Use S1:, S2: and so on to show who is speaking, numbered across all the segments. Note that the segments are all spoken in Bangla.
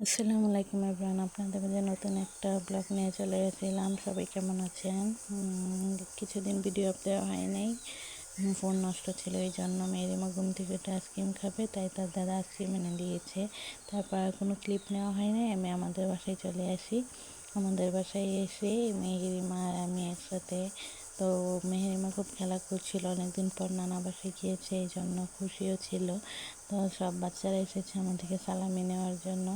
S1: আসসালামু আলাইকুম এভরিওয়ান, আপনাদের মাঝে নতুন একটা ব্লগ নিয়ে চলে গেছিলাম। সবাই কেমন আছেন? কিছুদিন ভিডিও দেওয়া হয় নাই, ফোন নষ্ট ছিল, এই জন্য মেয়েরিমা ঘুম থেকে উঠে আইসক্রিম খাবে, তাই তার দাদা আইসক্রিম এনে দিয়েছে। তারপর আর কোনো ক্লিপ নেওয়া হয় নাই। আমি আমাদের বাসায় চলে আসি। আমাদের বাসায় এসে মেহেরিমা আর আমি একসাথে, তো মেহেরিমা খুব খেলা করছিল, অনেকদিন পর নানা বাসায় গিয়েছে, এই জন্য খুশিও ছিল। তো সব বাচ্চারা এসেছে আমাদেরকে সালামি নেওয়ার জন্য।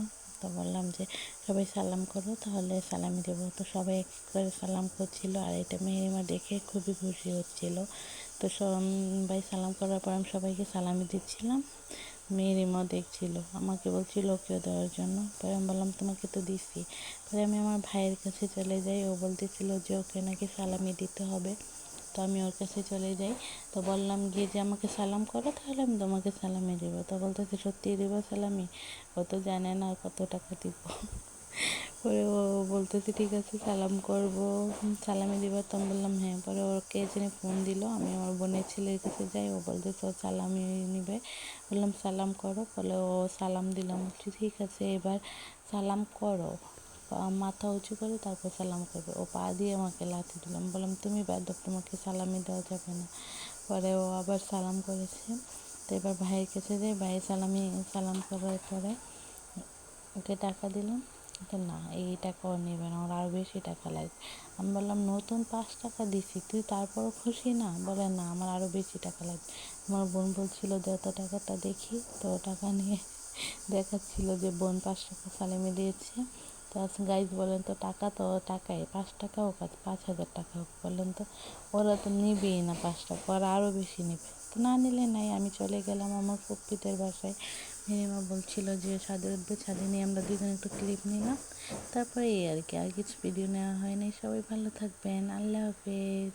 S1: তো বললাম যে সবাই সালাম করো, তাহলে সালামি দেবো। তো সবাই এক করে সালাম করছিল, আর এটা মেহেরিমা দেখে খুবই খুশি হচ্ছিল। তো সবাই সালাম করার পর আমি সবাইকে সালামি দিচ্ছিলাম। মেহেরিমাও দেখছিল, আমাকে বলছিল ওকেও দেওয়ার জন্য। পরে আমি বললাম তোমাকে তো দিচ্ছি। পরে আমি আমার ভাইয়ের কাছে চলে যাই, ও বলতেছিল যে ওকে নাকি সালামি দিতে হবে। তো আমি ওর কাছে চলে যাই। তো বললাম গিয়ে যে আমাকে সালাম করো, তাহলে আমি তোমাকে সালামি দেবো। তো বলতেছে সত্যিই দেবো সালামি? ও তো জানে না কত টাকা দিব। পরে ও বলতেছে ঠিক আছে সালাম করব, সালামি দিব। তো আমি বললাম হ্যাঁ। পরে ওকে যিনি ফোন দিল, আমি আমার বোনের ছেলের কাছে যাই, ও বলতেছে ও সালামি নিবে। বললাম সালাম করো, বলে ও সালাম দিলাম। ঠিক আছে এবার সালাম করো, মাথা উঁচু করে তারপর সালাম করবে। ও পা দিয়ে আমাকে লাথি দিলাম, বললাম তুমি বেয়াদব, তোমাকে সালামি দেওয়া যাবে না। পরে ও আবার সালাম করেছে। তো এবার ভাইয়ের কাছে যাই, ভাই সালাম করার পরে ওকে টাকা দিলাম। তো না, এই টাকাও নেবে না, ওর আরও বেশি টাকা লাগবে। আমি বললাম নতুন 5 টাকা দিছি, তুই তারপরও খুশি না? বলে না, আমার আরও বেশি টাকা লাগবে। আমার বোন বলছিল যে অত টাকাটা দেখি, তো টাকা নিয়ে দেখাচ্ছিল যে বোন 5 টাকা সালামি দিয়েছে। তো গাইজ বলেন তো, টাকা তো টাকাই, 5 টাকা হোক আর 5,000 টাকা হোক, বলেন তো ওরা তো নিবেই না 5 টাকা, ওরা আরও বেশি নেবে। তো না নিলে নাই, আমি চলে গেলাম আমার ফুপ্পিদের বাসায়। মেরিমা বলছিল যে ছাদে উঠবে, ছাদে নিয়ে আমরা দুজনে একটু ক্লিপ নিলাম। তারপরে এই আর কি, আর কিছু ভিডিও নেওয়া হয়নি। সবাই ভালো থাকবেন, আল্লাহ হাফেজ।